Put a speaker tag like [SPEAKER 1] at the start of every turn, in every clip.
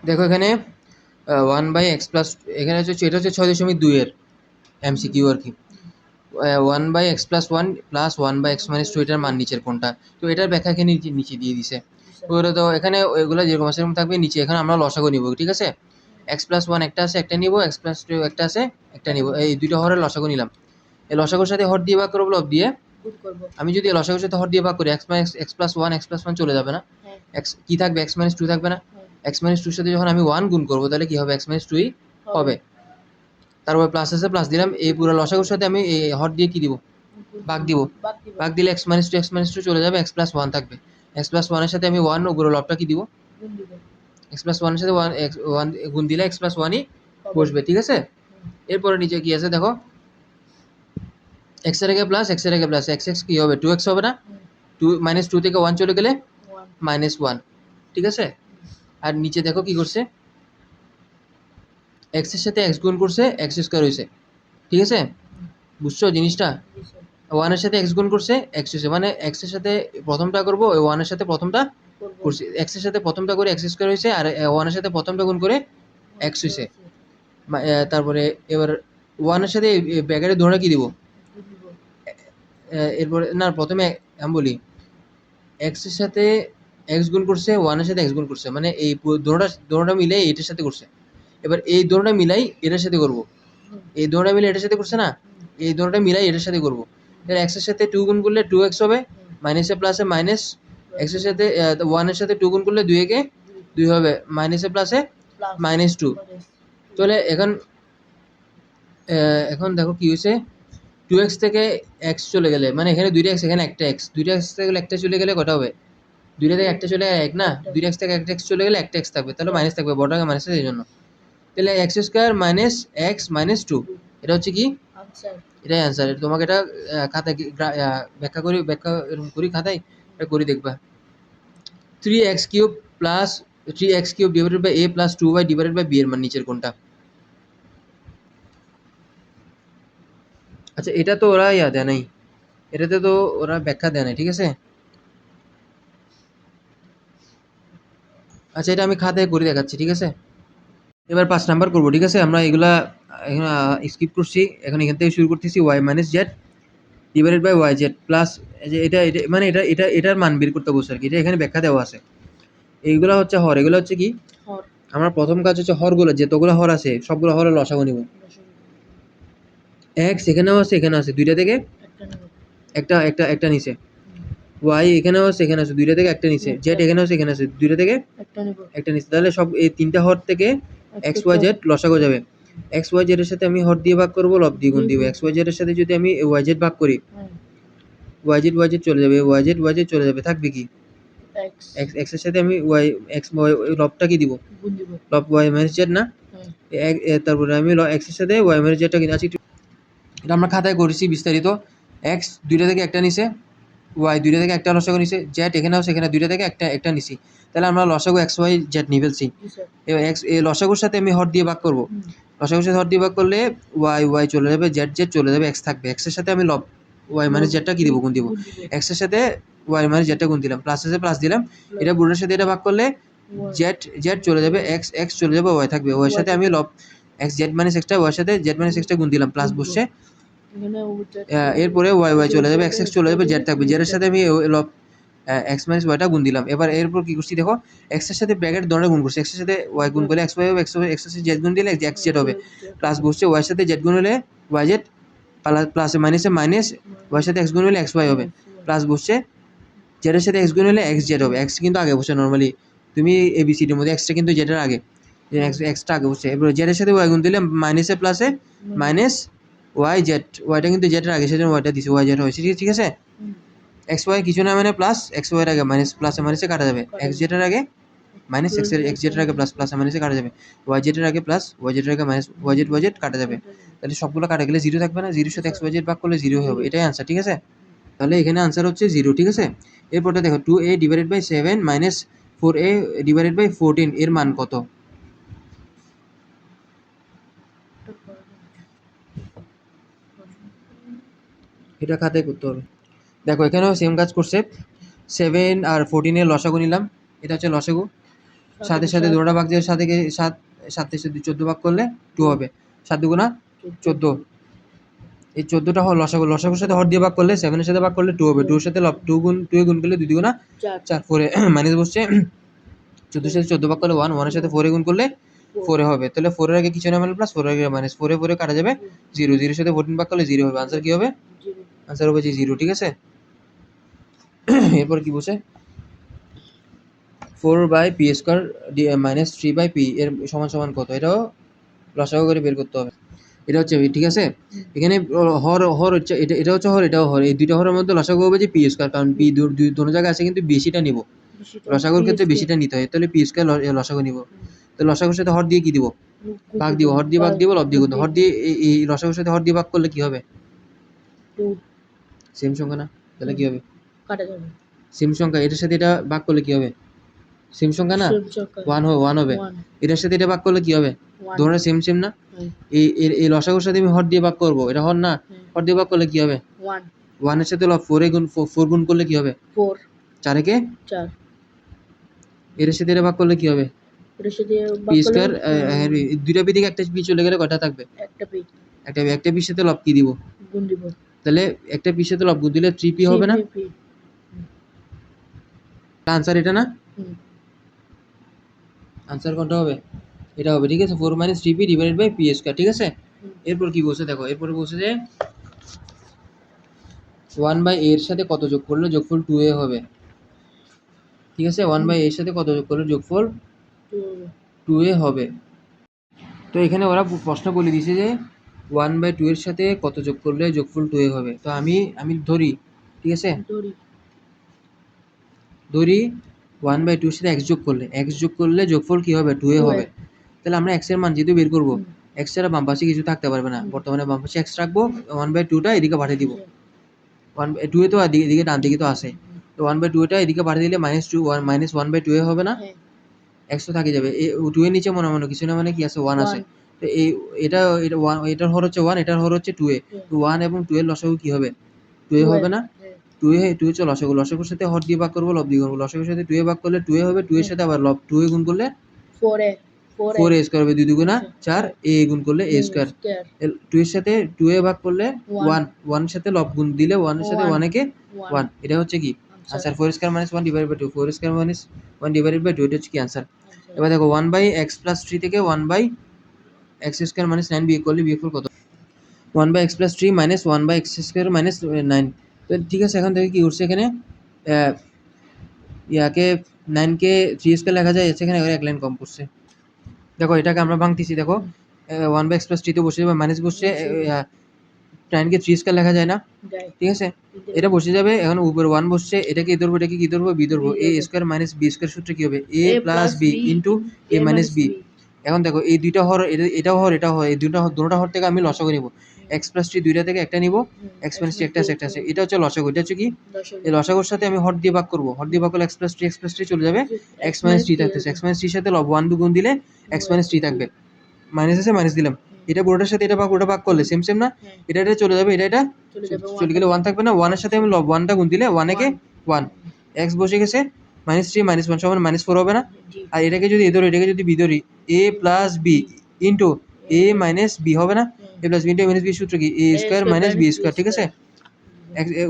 [SPEAKER 1] দেখো এখানে 1/x+, এখানে হচ্ছে এটা হচ্ছে 6.2 এর এমসিকিউ আর কি। 1/x+1 প্লাস 1/x-2 এটার মান নিচের কোনটা? তো এটার ব্যাখ্যা এখানে নিচে নিচে দিয়ে দিছে। ওরা তো এখানে ওইগুলো যেরকম আছে সেরকম থাকবে, নিচে এখন আমরা লসাগু নিব, ঠিক আছে? x+1 একটা আছে, একটা নিব, x+2 একটা আছে, একটা নিব, এই দুইটা হরের লসাগু নিলাম। এই লসাগুর সাথে হর দিয়ে ভাগ করবো, লব দিয়ে। আমি যদি লসাগুর সাথে হর দিয়ে ভাগ করি, x+1 চলে যাবে না, এক্স কি থাকবে, x-2 থাকবে না। x-2 এর সাথে যখন আমি 1 গুণ করবো তাহলে কি হবে, x-2ই হবে। তারপর প্লাস আছে, প্লাস দিলাম, এই পুরো লসাগুর সাথে আমি এই হর দিয়ে কি দিব, ভাগ দিব। ভাগ দিলে x-2 চলে যাবে, x+1 থাকবে। x+1 এর সাথে আমি 1 উপরে লবটা কি দিব, x+1 এর সাথে 1 গুণ দিলে x+1ই বসবে, ঠিক আছে? এরপরে নিচে কি আছে দেখো, x এর আগে প্লাস, x এর আগে প্লাস, x কি হবে, 2x হবে না? 2 থেকে 1 চলে গেলে -1, ঠিক আছে? আর নিচে দেখো কি করছে, x এর সাথে x গুণ করছে, x² হয়েছে, ঠিক আছে? বুঝছো জিনিসটা? 1 এর সাথে x গুণ করছে, x হয়েছে, মানে x এর সাথে প্রথমটা করবো, ওই 1 এর সাথে প্রথমটা করছি, x এর সাথে প্রথমটা করে x² হয়েছে, আর 1 এর সাথে প্রথমটা গুণ করে x হয়েছে। তারপরে এবার 1 এর সাথে ব্র্যাকেটের ধরে কি দিব, এরপরে না, প্রথমে আমি বলি, x এর সাথে x গুণ করছে, 1 এর সাথে x গুণ করছে, মানে এই দোনোটা মিলে এটার সাথে করছে। এবার এই দোনোটা মিলাই এটার সাথে করব, এই দোনোটা মিলে এটার সাথে করছে না, এই দোনোটা মিলাই এটার সাথে করব। এবার x এর সাথে 2 গুণ করলে 2x হবে, মাইনাসে প্লাসে মাইনাস, x এর সাথে 1 এর সাথে 2 গুণ করলে 2 একে 2 হবে, মাইনাসে প্লাসে -2। তাহলে এখন দেখো কি হয়েছে, 2x থেকে x চলে গেলে, মানে এখানে 2টা x, এখানে একটা x, 2টা x থেকে গেলে একটা চলে গেলে কটা হবে, 2টা থেকে একটা চলে গেলে 1 না, 2x থেকে একটা x চলে গেলে একটা x থাকবে, তাহলে মাইনাস থাকবে, বড়টাকে মাইনাস আছে এই জন্য। তাহলে x² মাইনাস x মাইনাস 2, এটা হচ্ছে কি, এটাই অ্যান্সার। তোমাকে এটা খাতায় ব্যাখ্যা এরকম করি, খাতায় এটা করে দেখবা। 3x³ plus 3x³ divided by a plus 2y divided by b এর মান নিচের কোনটা? আচ্ছা, এটা তো ওরা দেয় নাই, এটাতে তো ওরা ব্যাখ্যা দেয় নাই, ঠিক আছে? আচ্ছা, এটা আমি খাতায় করে দেখাচ্ছি, ঠিক আছে? এবার 5 নাম্বার করবো, ঠিক আছে? আমরা এগুলা এখন স্কিপ করছি, এখন এখান থেকে শুরু করতেছি, y minus z divided by y z plus, যে এটা মানে এটার মান বের করতে বলছে আর কি, এটা এখানে ব্যাখ্যা দেওয়া আছে। এইগুলা হচ্ছে হর, এগুলো হচ্ছে কি, আমার প্রথম কাজ হচ্ছে হরগুলো, যতগুলো হর আছে সবগুলো হরের লসাগু নিব। x এখানেও আছে, এখানে আছে, দুইটা থেকে একটা একটা একটা নিচে, y এখানেও আছে, এখানে আছে, দুইটা থেকে একটা নিচে, z এখানেও আছে, এখানে আছে, দুইটা থেকে একটা নিচে, তাহলে সব এই তিনটা হর থেকে x y z লসাগু যাবে। x y z এর সাথে আমি হর দিয়ে ভাগ করবো, লব দিয়ে গুণ দিব। x y z এর সাথে যদি আমি y z ভাগ করি, y z চলে যাবে, y z চলে যাবে, থাকবে কি, x এর সাথে আমি লবটা কি দিব, লব y মাইনাস z না, তারপরে আমি x এর সাথে y মাইনাস zটা কিনে আছি। এটা আমরা খাতায় করেছি বিস্তারিত। x দুইটা থেকে একটা নিচে, y দুইটা থেকে একটা লসাগু নিচে, z এখানে আছে, এখানে দুইটা থেকে একটা একটা নিচি, তাহলে আমরা লসাগু x y z নিয়ে ফেলছি। এবার x এই লসাগুর সাথে আমি হর দিয়ে ভাগ করবো, লসাগুর সাথে হর দিয়ে ভাগ করলে y চলে যাবে, z চলে যাবে, x থাকবে। x এর সাথে আমি লব y মাইনাস zটা কি দিব, গুণ দিব। x এর সাথে y মাইনাস zটা গুণ দিলাম, প্লাস আছে প্লাস দিলাম, এটা পুরোটার সাথে এটা ভাগ করলে z চলে যাবে, x চলে যাবে, y থাকবে। y এর সাথে আমি লব x z মাইনাস xটা, y এর সাথে z মাইনাস xটা গুণ দিলাম, প্লাস বসছে, এরপরে y চলে যাবে, x চলে যাবে, z থাকবে। z এর সাথে আমি লব x মাইনাস ওয়াইটা গুণ দিলাম। এবার এরপর কি করছি দেখো, x এর সাথে ব্র্যাকেট দড়ে গুণ করছি, x এর সাথে y গুণ করলে x y হবে, x এর সাথে z গুণ দিলে x z হবে, প্লাস বসছে y এর সাথে z গুণ হলে y z, প্লাস মাইনাসে মাইনাস, y এর সাথে x গুণ হলে x y হবে, প্লাস বসছে z এর সাথে x গুণ হলে x z হবে। x কিন্তু আগে বসে, নরমালি তুমি ABCD এর মধ্যে x টা কিন্তু z এর আগে, x টা আগে বসছে। এবার z এর সাথে y গুণ দিলে মাইনাসে প্লাসে মাইনাস y z, yটা কিন্তু z এর আগে, সেজন্য yটা দিছি, y z হয়েছে, ঠিক আছে? এক্স ওয়াই কিছু না, মানে প্লাস এক্স ওয়াই এর আগে মাইনাস, প্লাসে মাইনাসে কাটা যাবে, এক্স জেড এর আগে মাইনাস এক্স জেড এর আগে প্লাস, প্লাসে মাইনাসে কাটা যাবে, ওয়াই জেড এর আগে প্লাস, ওয়াই জেড এর আগে মাইনাস, ওয়াই জেড কাটা যাবে, তাহলে সবগুলো কাটা গেলে জিরো থাকবে না, জিরোর সাথে এক্স ওয়াই জেড ভাগ করলে জিরো হবে, এটাই আনসার, ঠিক আছে? তাহলে এখানে আনসার হচ্ছে জিরো, ঠিক আছে? এরপরটা দেখো, 2a divided by 7 minus 4a divided by 14 এর মান কত? এটা খাতায় করতে হবে। দেখো এখানেও সেম কাজ করছে, 7 আর 14 এর লসাগু নিলাম, এটা হচ্ছে লসাগু, সাতের সাথে দুটোটা ভাগ দিয়ে 7 সাতের সাথে 14 ভাগ করলে 2 হবে। 7 দুগুণা 14। এই 14টা হল লসাগু। লসাগুর সাথে হর দিয়ে ভাগ করলে 7 এর সাথে ভাগ করলে 2 হবে। 2 এর সাথে 2 গুণ 2 এ গুণ করলে 2 দুগুণা 4 4 এ মাইনাস বসছে 14 এর সাথে 14 ভাগ করলে 1 1 এর সাথে 4 এ গুণ করলে 4 এ হবে। তাহলে 4 এর আগে কিছু না মানে প্লাস 4 এর আগে মাইনাস 4 এ 4 এ কাটা যাবে 0 0 এর সাথে 14 ভাগ করলে 0 হবে। आंसर কি হবে? आंसर হবে যে 0, ঠিক আছে। এরপর কি বলছে 4/p² মাইনাস 3/p এর সমান সমান কত? এটাও লসাগু করে বের করতে হবে। এটা হচ্ছে ঠিক আছে। এখানে হর হর হচ্ছে এটা হচ্ছে হর, এটাও হর। এই দুইটা হরের মধ্যে লসাগু হবে যে p², কারণ p দুটো জায়গায় আছে কিন্তু বেশিটা নিব। লসাগুর ক্ষেত্রে বেশিটা নিতে হয়, তাহলে p² লসাগু নিব। তো লসাগুর সাথে হর দিয়ে কি দিব? ভাগ দিব। হর দিয়ে ভাগ দিব, লব দিয়ে গুণ। হর দিয়ে এই লসাগুর সাথে হর দিয়ে ভাগ করলে কি হবে?
[SPEAKER 2] 2
[SPEAKER 1] সেম সংখ্যা না? তাহলে কি হবে?
[SPEAKER 2] কাটা যাবে।
[SPEAKER 1] সেম সংখ্যা, এটার সাথে এটা ভাগ করলে কি হবে? সেম সংখ্যা না? 1 হবে। এটার সাথে এটা ভাগ করলে কি হবে? দুটোটা সেম সেম না? এই লসাগুর সাথে আমি হর দিয়ে ভাগ করব, এটা হর না? হর দিয়ে ভাগ করলে কি হবে? 1 এর সাথে 4 গুণ করলে কি হবে?
[SPEAKER 2] 4
[SPEAKER 1] 4 একে
[SPEAKER 2] 4
[SPEAKER 1] এর সাথে এটা ভাগ করলে কি হবে?
[SPEAKER 2] এর সাথে
[SPEAKER 1] p² দুইটা পি থেকে একটা পি চলে গেলে কয়টা থাকবে? একটা পির সাথে লব কি দিব?
[SPEAKER 2] গুণ দিব।
[SPEAKER 1] তাহলে একটা পির সাথে লব গুণ দিলে 3p হবে না? आंसर এটা না? आंसर কোনটা হবে? এটা হবে, ঠিক আছে। 4 - 3p ডিভাইডেড বাই p², ঠিক আছে। এরপর কি বলছে দেখো, এরপর বলছে যে 1/a এর সাথে কত যোগ করলে যোগফল 2a হবে, ঠিক আছে। 1/a এর সাথে কত যোগ করলে যোগফল 2a হবে। তো এখানে ওরা প্রশ্ন বলে দিয়েছে যে 1/2 এর সাথে কত যোগ করলে যোগফল 2a হবে। তো আমি ধরি, ঠিক আছে, ধরি 1/2 এর সাথে x যোগ করলে যোগফল কি হবে? 2a হবে। তাহলে আমরা x এর মান যেহেতু বের করব, x ছাড়া বাম পাশে কিছু থাকতে পারবে না। বর্তমানে বাম পাশে x রাখবো, 1/2টা এদিকে পাঠিয়ে দিব। 1/2 তো এদিকে ডান দিকে তো আছে, তো 1/2টা এদিকে পাঠিয়ে দিলে -1/2a হবে না? x তো থাকে যাবে। 2 এর নিচে মনে মনে কিছু না মানে কি আছে? 1 আছে। তো এটার হর হচ্ছে 1, এটার হর হচ্ছে 2a। তো 1 এবং 2 এর লসাগু কি হবে? 2a হবে না? 2 হচ্ছে লসাগু। লসাগুর সাথে হর দিয়ে ভাগ করবো, লব দিয়ে গুণ করবো। লসাগুর সাথে 2a ভাগ করলে 2a হবে, 2 এর সাথে আবার লব 2a গুণ করলে 4a² হবে। 2 দুগুণা 4, a গুণ করলে a²। 2 এর সাথে 2a ভাগ করলে 1, 1 এর সাথে লব গুণ দিলে 1 এর সাথে 1 একে 1। এটা হচ্ছে কি answer? 4² - 1 divided by 2, 4² - 1 divided by 2, এটা হচ্ছে কি आंसर। এবার দেখো 1/x+3 থেকে 1/x² - 9b বিয়োগফল কত? 1/x+3 - 1/x² - 9। তো ঠিক আছে, এখন থেকে কি করছে এখানে, ইয়াকে 9 কে 3² লেখা যায়, এখানে এক লাইন কম করছে। দেখো এটাকে আমরা ভাঙতেছি, দেখো 1/x+3 তে বসে যাবে, মাইনাস বসছে, 9 কে 3² লেখা যায় না? ঠিক আছে, এটা বসে যাবে। এখন উপরে 1 বসছে, এটাকে ধরবো, এটাকে কি ধরবো? b ধরবো। a² - b² সূত্রে কি হবে? a + b into a - b। এখন দেখো এই দুইটা হর, এটাও হর, এটাও হর, এই দুটোটা হর থেকে আমি লসাগু নিব। x+3 দুইটা থেকে একটা নিব, x - 3 একটা আছে। এটা হচ্ছে লসাগু। এটা হচ্ছে কি? এই লসাগুর সাথে আমি হর দিয়ে ভাগ করব। হর দিয়ে ভাগ করলে x+3 চলে যাবে, x - 3 থাকতেছে। x - 3 এর সাথে লব 1 গুণ দিলে x - 3 থাকবে। মাইনাস আছে, মাইনাস দিলাম। এটা পুরোটার সাথে এটা ভাগ করলে সেম সেম না? এটা চলে যাবে, এটা চলে গেলে 1 থাকবে না? 1 এর সাথে আমি লব 1টা গুণ দিলে 1 একে 1, x বসে গেছে। -3 - 1 সমান -4 হবে না? আর এটাকে যদি এ ধরি, এটাকে যদি b ধরি, a + b into a - b হবে না? a + b into a - b সূত্র কি? a² - b², ঠিক আছে।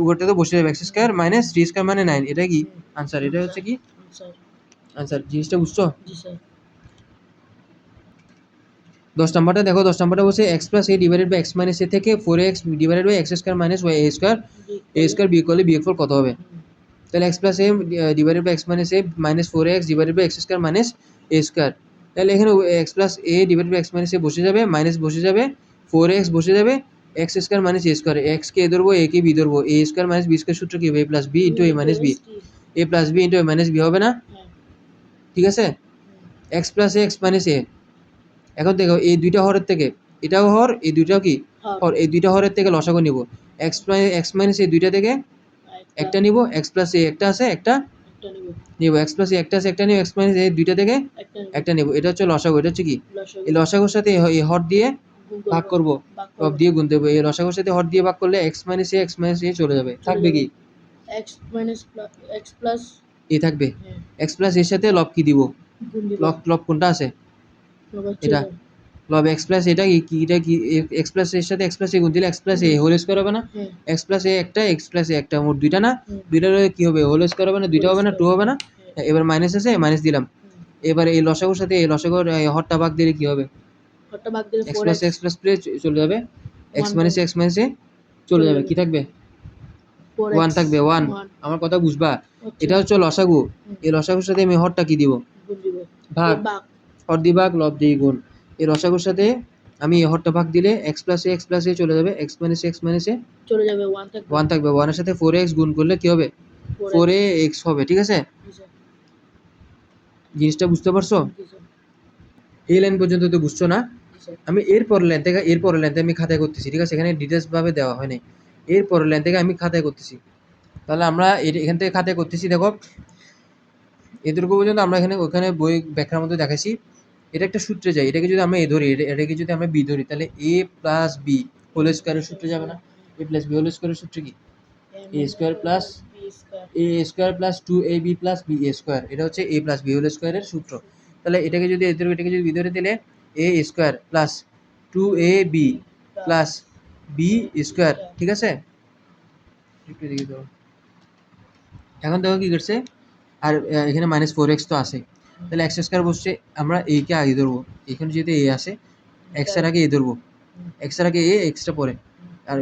[SPEAKER 1] উপরটা তো বসে যাবে, x² - 3² মানে 9। এটা কি आंसर? এটা হচ্ছে কি आंसर? জিনিসটা বুঝছো? 10 নাম্বারটা দেখো, 10 নাম্বারটা বলছে x+a divided by x - a থেকে 4x divided by x² - y a² বিয়োগফল কত হবে? তাহলে x+a divided by x - a -4x divided by x² - a²। তাহলে এখানে x+a divided by x - a বসে যাবে, মাইনাস বসে যাবে, 4x বসে যাবে, x² - a²। x K a ধরবো, a কে b ধরবো। a² - b² সূত্র কি হবে? a + b into a - b। a + b into a - b হবে না? ঠিক আছে, x+a x - a। এখন দেখো এই দুইটা হরের থেকে এটাও হর, এই দুইটাও কি হর, এই দুইটা হরের থেকে লসাগু নিব। x - a দুইটা থেকে একটা নিব, x+a একটা আছে, একটা নিব। x+a একটা আছে, একটা নিব, x - a দুইটা থেকে একটা নিব। এটা হচ্ছে লসাগু। এটা হচ্ছে কি? এই লসাগুর সাথে এই হর দিয়ে ভাগ করব, লব দিয়ে গুণ দেব। এই লসাগুর সাথে হর দিয়ে ভাগ করলে x - a চলে যাবে, থাকবে কি?
[SPEAKER 2] x প্লাস
[SPEAKER 1] এ থাকবে। x+ এর সাথে লব কি দিব?
[SPEAKER 2] গুণ দিব
[SPEAKER 1] লব লব কোনটা আছে
[SPEAKER 2] লব হচ্ছে
[SPEAKER 1] এটা লব এক্স প্লাস এটা কি এটা কি এক্স প্লাস এর সাথে এক্স প্লাস এ গুণ দিলে এক্স প্লাস এ হোল স্কোয়ার হবে না
[SPEAKER 2] হ্যাঁ
[SPEAKER 1] এক্স প্লাস এ একটা এক্স প্লাস এ একটা মোট দুইটা না
[SPEAKER 2] হুম।
[SPEAKER 1] দুইটার কি হবে হোল স্কোয়ার হবে না দুইটা হবে না টু হবে না
[SPEAKER 2] হ্যাঁ
[SPEAKER 1] এবার মাইনাস আছে মাইনাস দিলাম এবার এই লসাগুর সাথে এই লসাগুর হরটা ভাগ দিলে কি হবে
[SPEAKER 2] হরটা ভাগ দিলে
[SPEAKER 1] x
[SPEAKER 2] 4x
[SPEAKER 1] plus x plus চলে যাবে এক্স
[SPEAKER 2] 1
[SPEAKER 1] মাইনাস এক্স মাইনাসে চলে যাবে কি থাকবে
[SPEAKER 2] 4x
[SPEAKER 1] ওয়ান থাকবে ওয়ান আমার কথা বুঝবা এটা হচ্ছে লসাগু এই লসাগুর সাথে আমি হরটা কি দিব
[SPEAKER 2] গুণ দিব
[SPEAKER 1] ভাগ
[SPEAKER 2] ভাগ
[SPEAKER 1] হর দিয়ে ভাগ লব দিয়ে গুণ এই লসাগুর সাথে আমি এই হরটা ভাগ দিলে এক্স প্লাস এ চলে যাবে এক্স মাইনাসে
[SPEAKER 2] চলে যাবে 1 থাকবে
[SPEAKER 1] ওয়ান থাকবে ওয়ানের সাথে 4x গুণ করলে কি হবে 4ax হবে ঠিক আছে জিনিসটা বুঝতে পারছো এই লাইন পর্যন্ত তো বুঝছো না আমি এর পরের লাইন থেকে আমি খাতায় করতেছি ঠিক আছে এখানে ডিটেলস ভাবে দেওয়া হয় নাই এর পরের লাইন থেকে আমি খাতায় করতেছি তাহলে আমরা এখান থেকে খাতায় করতেছি দেখো এতটুকু পর্যন্ত আমরা ওখানে বই ব্যাখ্যার মধ্যে দেখাইছি এটা একটা সূত্রে যায় এটাকে যদি আমরা এ ধরি এটাকে যদি আমরা বি ধরি তাহলে এ প্লাস বি হোল স্কোয়ারের সূত্রে যাবে না এ প্লাস বি হোল স্কোয়ারের সূত্র কি a square plus a square plus 2ab plus b a square এটা হচ্ছে এ প্লাস বি হোল স্কোয়ারের সূত্র তাহলে এটাকে যদি এটাকে যদি বি ধরে দিলে a square plus 2ab plus b square ঠিক আছে একটু দেখি তো এখন দেখো কি করছে আর এখানে -4x তো আছে তাহলে এক্স স্কোয়ার বসছে আমরা এইকে আগে ধরবো এখানে যদি এ আসে এক্স এর আগে এ ধরবো এক্স এর আগে এ এক্সটা পরে আর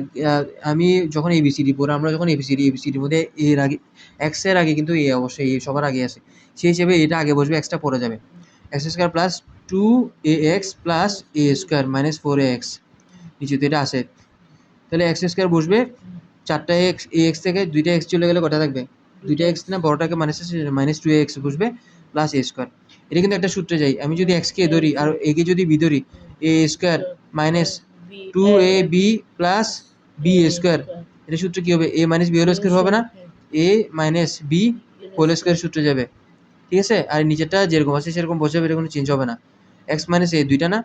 [SPEAKER 1] আমি যখন এবিসিডি পড়ে আমরা যখন এবিসিডির মধ্যে এর আগে এক্স এর আগে কিন্তু এ অবশ্যই এ সবার আগে আসে সেই হিসেবে এটা আগে বসবে এক্সটা পড়ে যাবে x square plus 2ax plus a square -4ax নিচে তো এটা আসে তাহলে এক্স স্কোয়ার বসবে চারটা এক্স এ এক্স থেকে দুইটা এক্স চলে গেলে কটা থাকবে দুইটা এক্স না বড়টাকে -2ax বসবে প্লাস এ স্কোয়ার এটা কিন্তু একটা সূত্রে যাই আমি যদি এক্স কে ধরি আর একে যদি বি ধরি a square minus 2ab plus b square এটা সূত্র কি হবে a minus b whole square হবে না a minus b whole square সূত্রে যাবে ঠিক আছে আর নিচেরটা যেরকম আছে সেরকম বসে যাবে এটা কোনো চেঞ্জ হবে না এক্স মাইনাস এ দুইটা না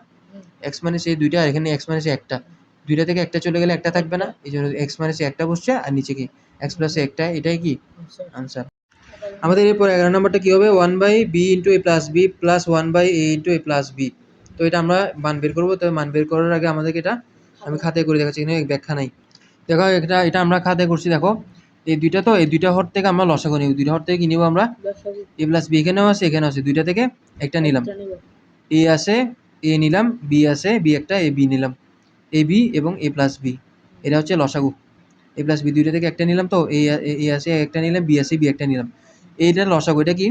[SPEAKER 1] এক্স মাইনাস এ দুইটা আর এখানে এক্স মাইনাস একটা দুইটা থেকে একটা চলে গেলে একটা থাকবে না এই জন্য এক্স মাইনাস একটা বসছে আর নিচে কি এক্স প্লাস একটা এটাই কি আনসার আমাদের এরপর 11 নম্বরটা কি হবে 1/b into a plus b plus 1/a into a plus b তো এটা আমরা মান বের করবো তো মান বের করার আগে আমাদেরকে এটা আমি খাতায় করে দেখাচ্ছি এখানে ব্যাখ্যা নাই দেখো এটা আমরা খাতায় করছি দেখো এই দুইটা হর থেকে আমরা লসাগু নিব দুইটা হর থেকে কি নিব আমরা এ প্লাস বি এখানেও আছে দুইটা থেকে একটা নিলাম এ আছে এ নিলাম বি আছে বি একটা এ বি নিলাম এ বি এবং এ প্লাস বি এটা হচ্ছে লসাগু এ প্লাস বি দুইটা থেকে একটা নিলাম তো এ আছে একটা নিলাম বি আছে বি একটা নিলাম এইটা লসাগু এটা কি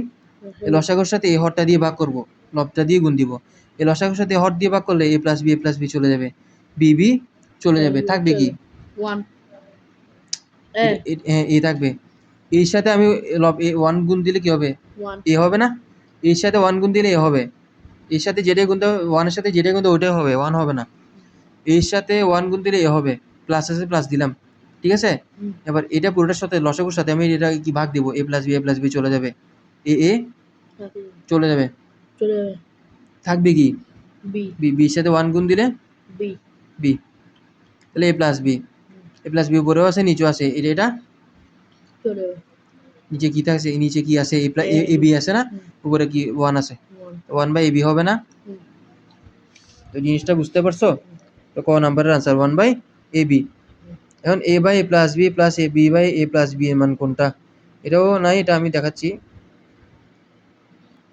[SPEAKER 1] এই লসাগুর সাথে এ হরটা দিয়ে ভাগ করব লবটা দিয়ে গুণ দিব এই লসাগুর সাথে হর দিয়ে ভাগ করলে এ প্লাস বি চলে যাবে বি চলে যাবে থাকবে কি
[SPEAKER 2] 1
[SPEAKER 1] এ থাকবে এর সাথে আমি এ 1 গুণ দিলে কি হবে
[SPEAKER 2] 1
[SPEAKER 1] এ হবে না এর সাথে 1 গুণ দিলে এ হবে এর সাথে যেটাই গুণ দেবে 1 এর সাথে যেটাই গুণ দেবে ওটাই হবে 1 হবে না এর সাথে 1 গুণ দিলে এ হবে প্লাস আছে প্লাস দিলাম ঠিক আছে এবার এটা পুরোটার সাথে লসাগুর সাথে আমি এটা কি ভাগ দেব এ প্লাস বি চলে যাবে এ চলে যাবে থাকবে কি
[SPEAKER 2] বি
[SPEAKER 1] বির সাথে 1 গুণ দিলে বি তাহলে এ প্লাস বি উপরেও আছে নিচেও আছে এটা নিচে কি থাকছে নিচে কি আছে এ বি আছে না উপরে কি 1 আছে 1/ab হবে না তো জিনিসটা বুঝতে পারছো তো ক নাম্বারের আনসার 1/ab এখন a/a plus b plus a b/a plus b এর মান কোনটা এটাও নাই এটা আমি দেখাচ্ছি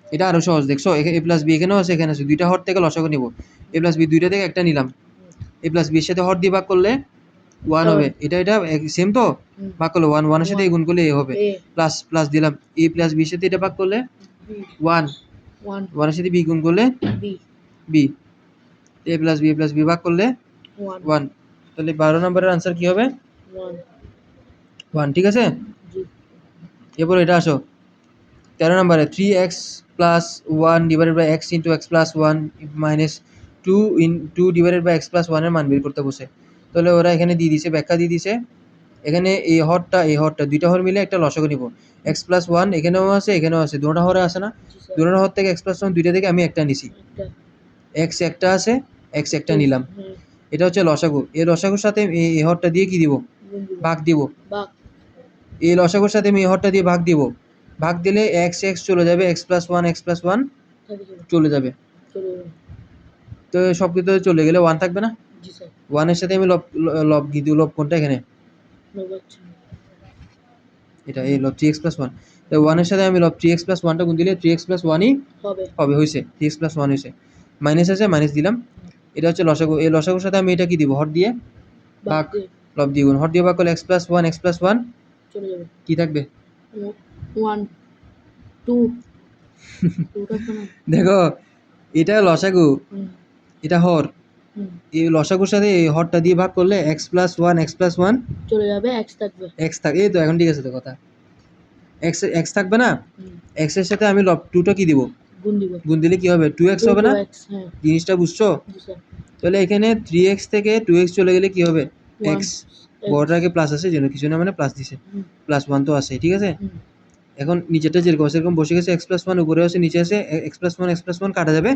[SPEAKER 1] এটা আরো সহজ দেখছো এ প্লাস বি এখানেও আছে এখানে আছে দুইটা হর থেকে লসাগু নিব এ প্লাস বি দুইটা থেকে একটা নিলাম এ প্লাস বি এর সাথে হর দিয়ে ভাগ করলে 1 হবে এটা সেম তো ভাগ করলে 1 এর সাথে গুণ করলে এ হবে প্লাস দিলাম এ প্লাস বি এর সাথে এটা ভাগ করলে 1 এর সাথে বি গুণ করলে বি এ প্লাস বি ভাগ করলে 1 তাহলে 12 নম্বরের আনসার কি হবে 1 ঠিক আছে এরপর এটা আসো 13 নম্বরে 3x plus 1 divided by x into x plus 1 minus 2 divided by x plus 1 এর মান বের করতে বসে তাহলে ওরা এখানে দিয়ে দিছে ব্যাখ্যা দিয়ে দিছে এখানে এই হরটা দুইটা হর মিলে একটা লসাগু নিব x প্লাস 1 এখানেও আছে দুটোটা হরে আছে না দুটোটা হর থেকে x প্লাস 1 দুইটা থেকে আমি একটা নিছি x একটা আছে x একটা নিলাম এটা হচ্ছে লসাগু এই লসাগুর সাথে এই হরটা দিয়ে কি দিব ভাগ দিব এই লসাগুর সাথে আমি এই হরটা দিয়ে ভাগ দিব ভাগ দিলে x চলে যাবে x প্লাস 1
[SPEAKER 2] থাকে চলে
[SPEAKER 1] চলে যাবে।
[SPEAKER 2] চলে যাবে।
[SPEAKER 1] তো সব কিছু চলে গেলে 1 থাকবে না?
[SPEAKER 2] জি স্যার।
[SPEAKER 1] 1 এর সাথে আমি লব কি দিব? লব কোনটা এখানে?
[SPEAKER 2] লব হচ্ছে
[SPEAKER 1] এটা এই লব 3x + 1। তো 1 এর সাথে আমি লব 3x + 1 টা গুণ দিলে 3x + 1 ই
[SPEAKER 2] হবে।
[SPEAKER 1] হবে, হইছে। 3x + 1 হইছে। মাইনাস আছে, মাইনাস দিলাম। এটা হচ্ছে লসাগু। এই লসাগুর সাথে আমি এটা কি দিব? হর দিয়ে ভাগ,
[SPEAKER 2] দিয়ে
[SPEAKER 1] লব দিয়ে গুণ। হর দিয়ে ভাগ করলে x + 1 x + 1
[SPEAKER 2] চলে যাবে।
[SPEAKER 1] কি থাকবে?
[SPEAKER 2] 1 2 2 থাকবে না।
[SPEAKER 1] দেখো, এটা লসাগু,
[SPEAKER 2] হুম
[SPEAKER 1] এটা হর।
[SPEAKER 2] হুম
[SPEAKER 1] এই লসাগুর সাথে এই হরটা দিয়ে ভাগ করলে x + 1 x + 1
[SPEAKER 2] চলে যাবে, x থাকবে।
[SPEAKER 1] x থাকে। এই তো এখন ঠিক আছে তো কথা। x থাকবে না?
[SPEAKER 2] হুম
[SPEAKER 1] x এর সাথে আমি লব 2 টা কি দিব?
[SPEAKER 2] গুণ দিব।
[SPEAKER 1] গুণ দিলে কি হবে? 2x হবে না?
[SPEAKER 2] 2x হ্যাঁ।
[SPEAKER 1] জিনিসটা বুঝছো?
[SPEAKER 2] জি স্যার।
[SPEAKER 1] তাহলে এখানে 3x থেকে 2x চলে গেলে কি হবে?
[SPEAKER 2] 1
[SPEAKER 1] x। বড়টার আগে প্লাস আছে, যেন কিছু না মানে প্লাস দিছে।
[SPEAKER 2] হুম
[SPEAKER 1] +1 তো আছে, ঠিক আছে?
[SPEAKER 2] হুম
[SPEAKER 1] এখন নিচেরটা যেরকম আছে সেরকম বসে গেছে। x + 1 উপরে আছে, নিচে আছে। x + 1 x + 1 কাটা যাবে।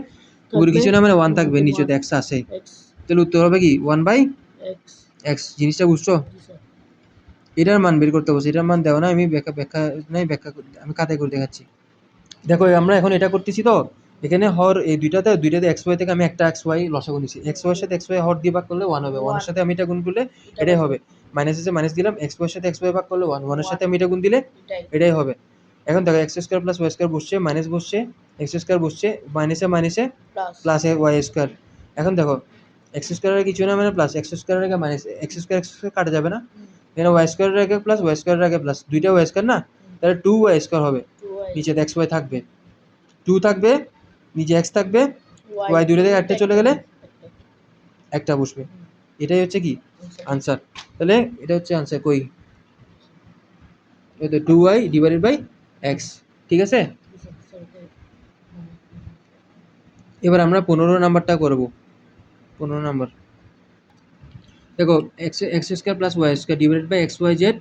[SPEAKER 1] উপরে
[SPEAKER 2] থাকবে
[SPEAKER 1] কিছু না মানে 1 থাকবে,
[SPEAKER 2] 1
[SPEAKER 1] নিচে তো x আছে।
[SPEAKER 2] x
[SPEAKER 1] তাহলে উত্তর হবে কি? 1/x।
[SPEAKER 2] x।
[SPEAKER 1] জিনিসটা বুঝছো?
[SPEAKER 2] জি স্যার।
[SPEAKER 1] এটার মান বের করতে বলছে। এটার মান দেওয়া না, আমি ব্যাখ্যা আমি খাতায় করে দেখাচ্ছি। দেখো, আমরা এখন এটা করতেছি তো। এখানে হর এই দুইটাতে xy থেকে আমি একটা xy লসাগু নিছি। xy এর সাথে xy হর দিয়ে ভাগ করলে 1 হবে। 1 এর সাথে আমি এটা গুণ করলে এটাই হবে। মাইনাস আছে, মাইনাস দিলাম। xy এর সাথে xy ভাগ করলে 1, 1 এর সাথে আমি এটা গুণ দিলে
[SPEAKER 2] এটাই।
[SPEAKER 1] এটাই হবে। এখন দেখো, x² + y² বসছে, মাইনাস বসছে, x² বসছে, মাইনাসে মাইনাসে
[SPEAKER 2] প্লাস
[SPEAKER 1] প্লাস y²। এখন দেখো, x² এর কিছু না মানে প্লাস, x² এর আগে মাইনাস, x² কাটা যাবে না? এখানে y² এর আগে প্লাস, y² এর আগে প্লাস, দুইটা y² না? তাহলে 2y² হবে।
[SPEAKER 2] 2y
[SPEAKER 1] নিচে xy থাকবে, 2 থাকবে, নিচে x থাকবে, y দূরে থেকে একটা চলে গেলে একটা বসবে। এটাই হচ্ছে কি আনসার। তাহলে এটা হচ্ছে আনসার। কই? এই তো 2y/x, ঠিক আছে? এবার আমরা 15 নাম্বারটা করব। 15 নাম্বার। দেখো, x² + y² / xyz,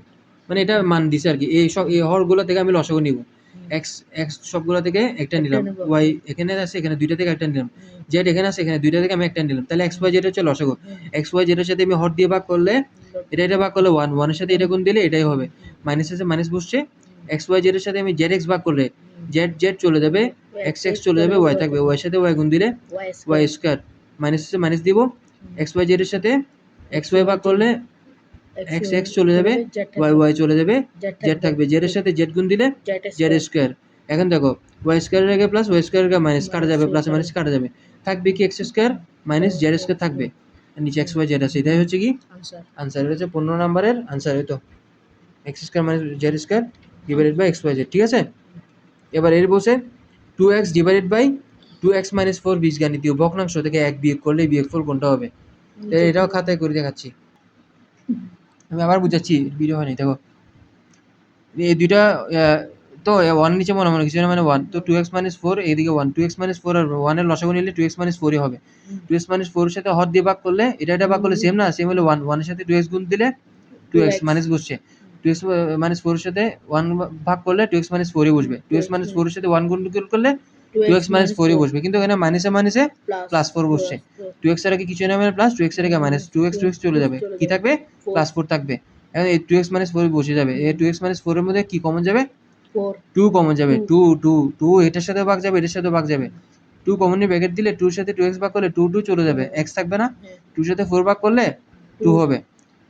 [SPEAKER 1] মানে এটা মান দিছে আর কি। এই সব এই হরগুলো থেকে আমি লসাগু নিব। x সবগুলো থেকে একটা নিলাম,
[SPEAKER 2] নিব।
[SPEAKER 1] y এখানে আছে, এখানে দুইটা থেকে একটা নিলাম, z এখানে আছে, এখানে দুইটা থেকে আমি একটা নিলাম। তাহলে xyz হচ্ছে লসাগু। xyz এর সাথে আমি হর দিয়ে ভাগ করলে এটা ভাগ করলে 1, 1 এর সাথে এটা গুণ দিলে এটাই হবে। মাইনাস আছে, মাইনাস বসছে। xyz এর সাথে আমি zx ভাগ করলে z চলে যাবে, x চলে যাবে, y থাকবে। y এর সাথে y গুণ দিলে y²। মাইনাস আছে, মাইনাস দিব। xyz এর সাথে xy ভাগ করলে x চলে যাবে, y চলে যাবে, z থাকবে। z এর সাথে z গুণ দিলে z²। এখন দেখো, y² এর আগে প্লাস, y² এর আগে মাইনাস কাটা যাবে, প্লাস মাইনাস কাটা যাবে। থাকবে কি? x² মাইনাস z² থাকবে। আর নিচে x y z আছে। এটাই হচ্ছে কি আনসার। এটা হচ্ছে 15 নাম্বারের আনসার। এই তো x² মাইনাস z² / xyz, ঠিক আছে? এবার এর বসে 2x / 4 বীজগাণিতীয় ভগ্নাংশ থেকে 1 বিয়োগ করলে বিয়োগফল কোনটা হবে? এটাও খাতায় করে দেখাচ্ছি। আমি আবার বুঝাচ্ছি, ভিডিও হয়নি। দেখো, এই দুইটা তো 1 নিচে মনে মনে কিছু না মানে 1, তো 2x - 4 এইদিকে 1, 2x - 4 আর 1 এর লসাগু নিলে 2x - 4 ই হবে। 2x - 4 এর সাথে হর দিয়ে ভাগ করলে এটা ভাগ করলে সেম না? সেম হলে 1 এর সাথে 2x গুণ দিলে 2x মাইনাস বসছে। 2x - 4 এর সাথে 1 ভাগ করলে 2x - 4 ই বসবে। 2x - 4 এর সাথে 1 গুণ করলে 2x - 4 ই বসবে। কিন্তু এখানে মাইনাসে মাইনাসে প্লাস 4 বসছে। 2x এর আগে কিছু না মানে প্লাস, 2x এর আগে মাইনাস, 2x চলে যাবে। কি থাকবে? প্লাস 4 থাকবে। এখন এই 2x - 4 বসে যাবে। এই 2x - 4 এর মধ্যে কি কমন যাবে? 2 কমন যাবে। 2 এটার সাথে ভাগ যাবে, এটার সাথে ভাগ যাবে। 2 কমন নিয়ে ব্র্যাকেট দিলে 2 এর সাথে 2x ভাগ করলে 2 চলে যাবে। x থাকবে না? 2 এর সাথে 4 ভাগ করলে 2 হবে।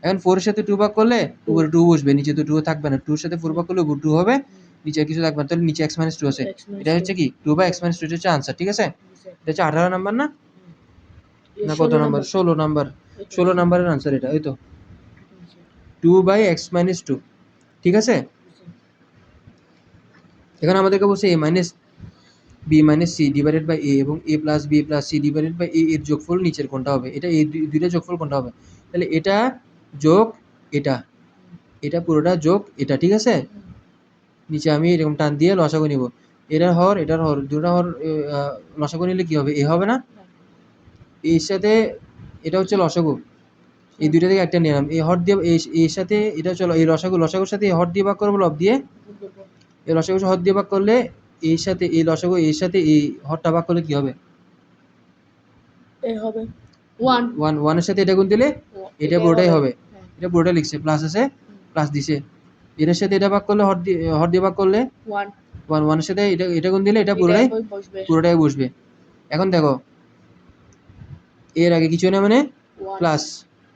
[SPEAKER 1] এখন 4 এর সাথে 2 ভাগ করলে উপরে 2 বসবে, নিচে তো 2 থাকবে না। 2 এর সাথে 4 ভাগ করলে উপরে 2 হবে, নিচে আর কিছু থাকবে না। তাহলে নিচে x - 2 আছে। এটা হচ্ছে কি 2/x - 2, এটা হচ্ছে আনসার, ঠিক আছে? এটা হচ্ছে 18 নাম্বার না? না কত নাম্বার? 16 নাম্বার। 16 নাম্বারের আনসার এটা। এই তো 2/x - 2, ঠিক আছে? এখানে আমাদেরকে বলছে a - b - c / a এবং a + b + c / a এর যোগফল নিচের কোনটা হবে? এটা এই দুইটা যোগফল কোনটা হবে? তাহলে এটা যোগ এটা, এটা পুরোটা যোগ এটা, ঠিক আছে? নিচে আমি এরকম টান দিয়ে লসাগু নিব। এটার হর দুটো হর লসাগু নিলে কি হবে? a হবে না? এর সাথে এটা হচ্ছে লসাগু। এই দুইটা থেকে একটা নিলাম। এই হর দিয়ে এর সাথে এটা চলো, এই লসাগুর সাথে এই হর দিয়ে ভাগ করবো লব দিয়ে। এই লসাগু হর দিয়ে ভাগ করলে এর সাথে এই লসাগু, এর সাথে এই হরটা ভাগ করলে কি হবে?
[SPEAKER 2] হবে 1
[SPEAKER 1] 1 এর সাথে এটা গুণ দিলে এটা পুরোটাই হবে। এটা পুরোটা লিখছে, প্লাস আছে, প্লাস দিছে। এটার সাথে এটা ভাগ করলে হর দিয়ে ভাগ করলে ওয়ানের সাথে এটা গুণ দিলে এটা পুরোটাই
[SPEAKER 2] বসবে
[SPEAKER 1] পুরোটাই বসবে। এখন দেখো এর আগে কিছু না মানে
[SPEAKER 2] 1
[SPEAKER 1] প্লাস,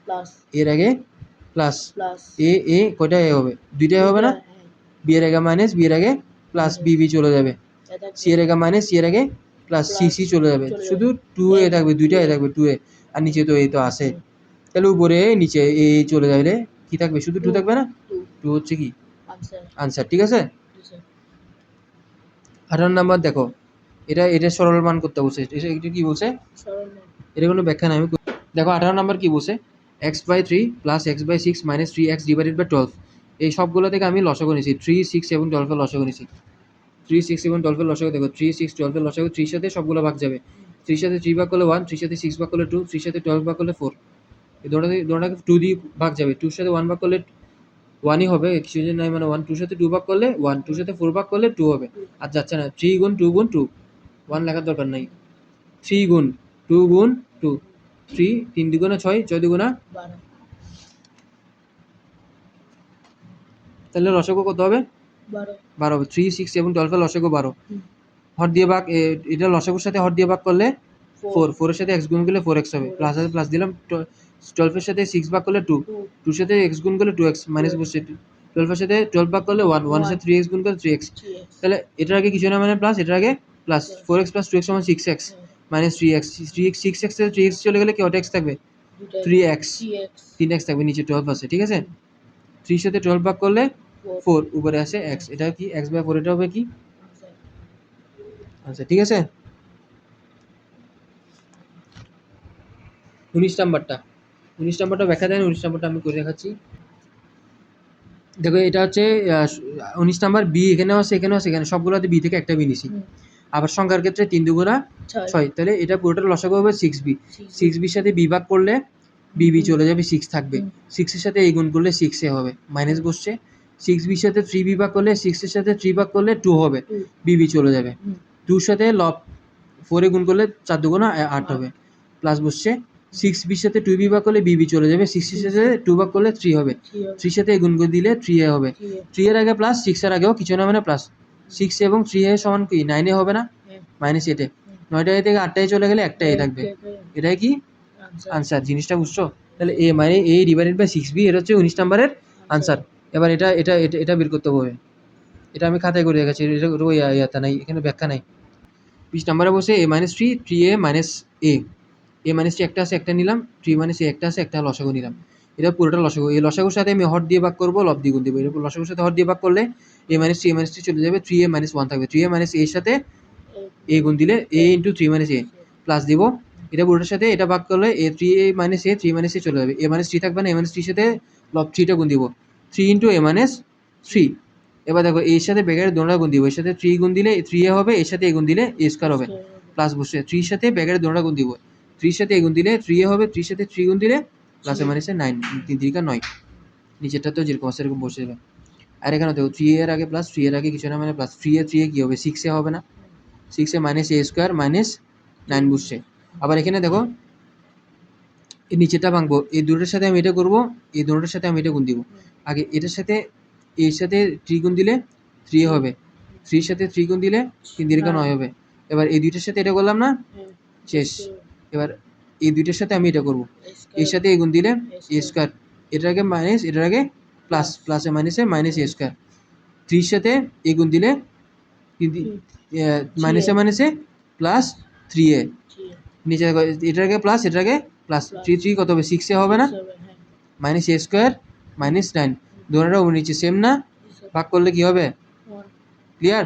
[SPEAKER 2] প্লাস
[SPEAKER 1] এর আগে প্লাস,
[SPEAKER 2] প্লাস
[SPEAKER 1] এ কয়টা এ হবে, দুইটাই হবে না, বি এর আগে মাইনাস, বি এর আগে প্লাস, বি চলে যাবে, সি এর আগে মাইনাস, সি এর আগে প্লাস, সি চলে যাবে, শুধু টু এ থাকবে, দুইটা এ থাকবে, টু এ, আর নিচে তো এই তো আছে, তাহলে উপরে নিচে এ চলে যাবে, কি থাকবে, শুধু টু থাকবে না, টু হচ্ছে কি
[SPEAKER 2] আনসার
[SPEAKER 1] আনসার। ঠিক আছে, 18 নাম্বার দেখো, এটা সরল মান করতে বলছে, এটা কি বলছে,
[SPEAKER 2] সরল মান
[SPEAKER 1] এটা কোনো ব্যাখ্যা নাই, দেখো 18 নাম্বার কি বলছে, x/3 plus x/6 minus 3x divided by 12, এই সবগুলো থেকে আমি লসাগু নিয়েছি, 3, 6 এবং 12 এর লসাগু নিয়েছি, 3, 6 এবং 12 এর লসাগু দেখো, 3, 6, 12 এর লসাগু, 3 সাথে সবগুলো ভাগ যাবে, 3 সাথে 3 ভাগ করলে 1, 3 সাথে 6 ভাগ করলে 2, 3 সাথে 12 ভাগ করলে 4, এই দুটোটাকে 2 দিয়ে ভাগ যাবে, 2 সাথে 1 ভাগ করলে 1ই হবে, কিছু যে নাই মানে 1, 2 সাথে 2 ভাগ করলে 1, 2 সাথে 4 ভাগ করলে 2 হবে, আর যাচ্ছে না, 3 গুণ 2 গুণ 2, 1 লেখার দরকার নাই, 3 গুণ 2 গুণ 2, 3, 3 দুগুণা 6, 6 দুগুণা
[SPEAKER 2] 12
[SPEAKER 1] তাহলে লসাগু কত হবে, 12 হবে, 3, 6 এবং 12 এর লসাগু 12, হর দিয়ে ভাগ, এটা লসাগুর সাথে হর দিয়ে ভাগ করলে 4, 4 এর সাথে x গুণ করলে 4x হবে, প্লাস আছে প্লাস দিলাম, 12 এর সাথে 6 ভাগ করলে 2, 2 এর সাথে x গুণ করলে 2x, মাইনাস বসছে, 12 এর সাথে 12 ভাগ করলে 1, 1 এর সাথে 3x গুণ করলে 3x, তাহলে এটার আগে কিছু না মানে প্লাস, এটার আগে প্লাস, 4x প্লাস 2x সমান 6x মাইনাস 3x, 6x থেকে 3x চলে গেলে কি কত x থাকবে, 3x, 3x থাকবে, নিচে 12 আছে, ঠিক আছে, 3 সাথে 12 ভাগ করলে 4, উপরে আছে x, এটা কি x/4, এটা হবে কি আচ্ছা, ঠিক আছে। 19 নাম্বারটা ব্যাখ্যা দেন, 19 নাম্বারটা আমি করে দেখাচ্ছি, দেখো এটা হচ্ছে 19 নাম্বার, বি এখানেও আছে, এখানেও আছে, এখানে সবগুলোতে বি থেকে একটা বি নিছি, আবার সংখ্যার ক্ষেত্রে 3 দুগুণা 6, তাহলে এটা পুরোটা লসাগু হবে 6b, 6bর সাথে বি ভাগ করলে বি চলে যাবে, 6 থাকবে, 6 এর সাথে এই গুণ করলে 6a হবে, মাইনাস বসছে, 6bর সাথে 3b ভাগ করলে, 6 এর সাথে 3 ভাগ করলে 2 হবে, বি চলে যাবে, 2 সাথে 4 এ গুণ করলে 4 দুগুণা 8 হবে, প্লাস বসছে, 6bর সাথে 2b ভাগ করলে বি চলে যাবে, 6 এর সাথে 2 ভাগ করলে 3 হবে, 3 সাথে গুণ করে দিলে 3a হবে, 3 এর আগে প্লাস, 6 এর আগেও কিছু না মানে প্লাস, 6 এবং 3a সমান কি 9a হবে না, মাইনাস 8, 9টা থেকে 8টায় চলে গেলে একটাই থাকবে, এটাই কি আনসার, জিনিসটা বুঝছো, তাহলে এ মানে a ডিভাইডেড বাই 6b, এটা হচ্ছে 19 নাম্বারের আনসার। এবার এটা বের করতে হবে, এটা আমি খাতায় করে রেখেছি, এটা ইয়াতা নাই, এখানে ব্যাখ্যা নাই। 20 নাম্বারে বসে a minus 3, 3a minus a minus 3 একটা আছে, একটা নিলাম, 3 মাইনাস a একটা আছে, একটা লসাগু নিলাম, এটা পুরোটা লসাগু, এই লসাগুর সাথে আমি হর দিয়ে ভাগ করবো, লব দিয়ে গুণ দেবো, এটা লসাগুর সাথে হর দিয়ে ভাগ করলে a মাইনাস 3 চলে যাবে, 3a মাইনাস 1 থাকবে, 3a মাইনাস a এর সাথে a গুণ দিলে a into 3 minus a, plus দিব, এটা পুরোটার সাথে এটা ভাগ করলে a 3a minus a 3 minus a চলে যাবে, a মাইনাস 3 থাকবে না, a মাইনাস 3 সাথে লব 3টা গুণ দিব, 3 ইন্টু a মাইনাস 3, এবার দেখো এর সাথে ব্যাগের দোনোটা গুণ দিব, এর সাথে 3 গুণ দিলে 3a হবে, এর সাথে a গুণ দিলে a স্কয়ার হবে, প্লাস বসে 3 সাথে ব্যাগের দোনোটা গুণ দিব, 3 সাথে a গুণ দিলে 3a হবে, 3 সাথে 3 গুণ দিলে প্লাসে মাইনাসে 9, 3 3 9, নিচেরটা তো যেরকম আছে এরকম বসে যাবে, আর এখানে দেখো 3a এর আগে প্লাস, 3 এর আগে কিছু না মানে প্লাস, 3a কি হবে, 6a হবে না, 6a minus a square minus 9 বসছে, আবার এখানে দেখো এই নিচেটা ভাঙবো, এই দুটোর সাথে আমি এটা করবো, এই দুটোর সাথে আমি এটা গুণ দিব, আগে এটার সাথে এর সাথে 3 গুণ দিলে 3a হবে, 3 সাথে 3 গুণ দিলে 3 3 9 হবে, এবার এই দুইটার সাথে এটা করলাম না, শেষ, এবার এই দুইটার সাথে আমি এটা করব, এর সাথে এই গুণ দিলে a স্কয়ার, এটার আগে মাইনাস, এটার আগে প্লাস, প্লাসে মাইনাসে মাইনাস a স্কয়ার, 3 এর সাথে এই গুণ দিলে মাইনাসে মাইনাসে প্লাস 3a, নিচে এটার আগে প্লাস, এটার আগে প্লাস, 3 3 কত হবে, 6a হবে না, মাইনাস a স্কয়ার মাইনাস 9, দুটোটা উপর নিচে সেম না, ভাগ করলে কি হবে, ক্লিয়ার।